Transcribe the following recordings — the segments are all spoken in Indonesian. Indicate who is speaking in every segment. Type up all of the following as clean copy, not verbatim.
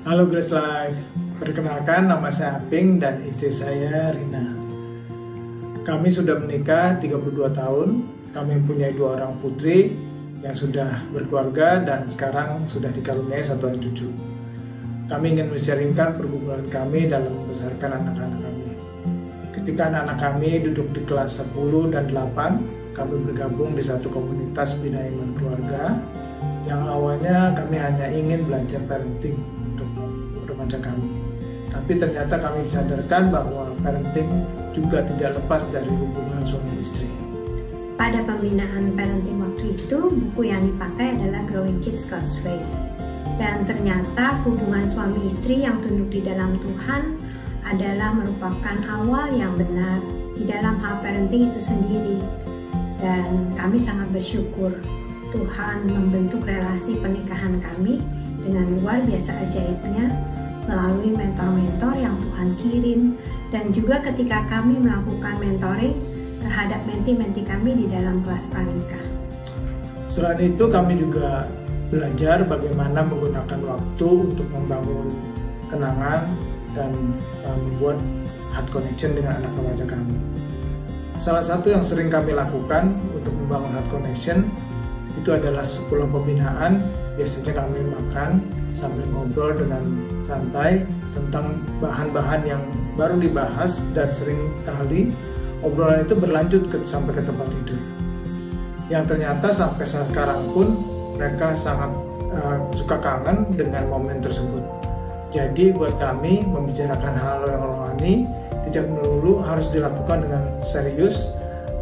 Speaker 1: Halo Grace Life, perkenalkan nama saya Aping dan istri saya Rina. Kami sudah menikah 32 tahun, kami mempunyai 2 orang putri yang sudah berkeluarga dan sekarang sudah dikaruniai 1 orang cucu. Kami ingin men-sharingkan pergumulan kami dalam membesarkan anak-anak kami. Ketika anak-anak kami duduk di kelas 10 dan 8, kami bergabung di satu komunitas bina iman keluarga yang awalnya kami hanya ingin belajar parenting untuk remaja kami. Tapi ternyata kami disadarkan bahwa parenting juga tidak lepas dari hubungan suami istri.
Speaker 2: Pada pembinaan parenting waktu itu, buku yang dipakai adalah Growing Kids God's Way. Dan ternyata hubungan suami istri yang tunduk di dalam Tuhan adalah merupakan awal yang benar di dalam hal parenting itu sendiri. Dan kami sangat bersyukur Tuhan membentuk relasi pernikahan kami dengan luar biasa ajaibnya melalui mentor-mentor yang Tuhan kirim, dan juga ketika kami melakukan mentoring terhadap menti-menti kami di dalam kelas pranikah.
Speaker 1: Selain itu kami juga belajar bagaimana menggunakan waktu untuk membangun kenangan dan membuat heart connection dengan anak remaja kami. Salah satu yang sering kami lakukan untuk membangun heart connection itu adalah sepulang pembinaan. Biasanya kami makan sambil ngobrol dengan santai tentang bahan-bahan yang baru dibahas, dan sering kali obrolan itu berlanjut sampai ke tempat tidur. Yang ternyata sampai sekarang pun mereka sangat suka kangen dengan momen tersebut. Jadi buat kami membicarakan hal yang rohani tidak melulu harus dilakukan dengan serius,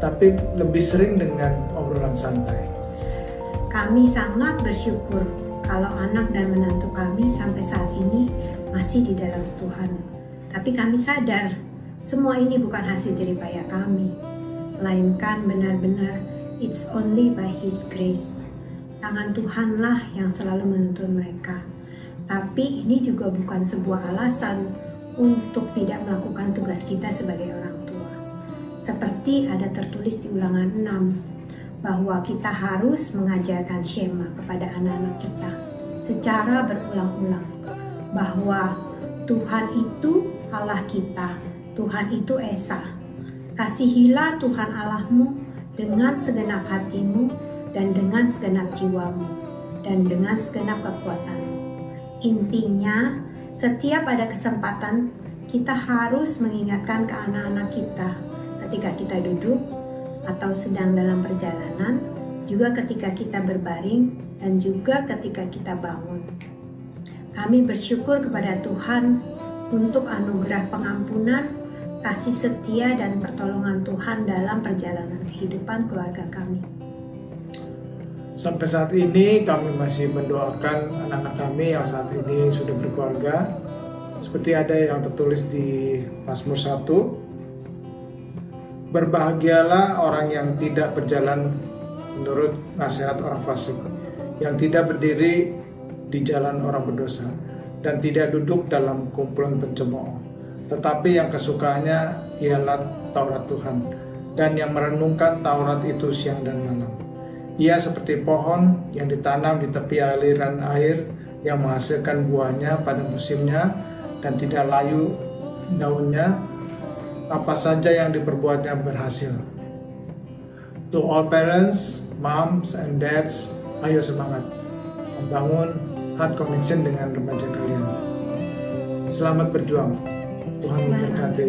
Speaker 1: tapi lebih sering dengan obrolan santai.
Speaker 2: Kami sangat bersyukur kalau anak dan menantu kami sampai saat ini masih di dalam Tuhan. Tapi kami sadar semua ini bukan hasil jeripaya kami, melainkan benar-benar it's only by His grace. Tangan Tuhanlah yang selalu menuntun mereka. Tapi ini juga bukan sebuah alasan untuk tidak melakukan tugas kita sebagai orang tua. Seperti ada tertulis di Ulangan 6, bahwa kita harus mengajarkan Shema kepada anak-anak kita secara berulang-ulang, bahwa Tuhan itu Allah kita, Tuhan itu Esa. Kasihilah Tuhan Allahmu dengan segenap hatimu dan dengan segenap jiwamu dan dengan segenap kekuatanmu. Intinya, setiap ada kesempatan kita harus mengingatkan ke anak-anak kita ketika kita duduk atau sedang dalam perjalanan, juga ketika kita berbaring, dan juga ketika kita bangun. Kami bersyukur kepada Tuhan untuk anugerah pengampunan, kasih setia, dan pertolongan Tuhan dalam perjalanan kehidupan keluarga kami.
Speaker 1: Sampai saat ini kami masih mendoakan anak-anak kami yang saat ini sudah berkeluarga. Seperti ada yang tertulis di Mazmur 1, berbahagialah orang yang tidak berjalan menurut nasihat orang fasik, yang tidak berdiri di jalan orang berdosa, dan tidak duduk dalam kumpulan pencemooh. Tetapi yang kesukaannya ialah Taurat Tuhan, dan yang merenungkan Taurat itu siang dan malam. Ia seperti pohon yang ditanam di tepi aliran air, yang menghasilkan buahnya pada musimnya dan tidak layu daunnya. Apa saja yang diperbuatnya berhasil. To all parents, moms and dads, ayo semangat membangun heart connection dengan remaja kalian. Selamat berjuang. Tuhan memberkati.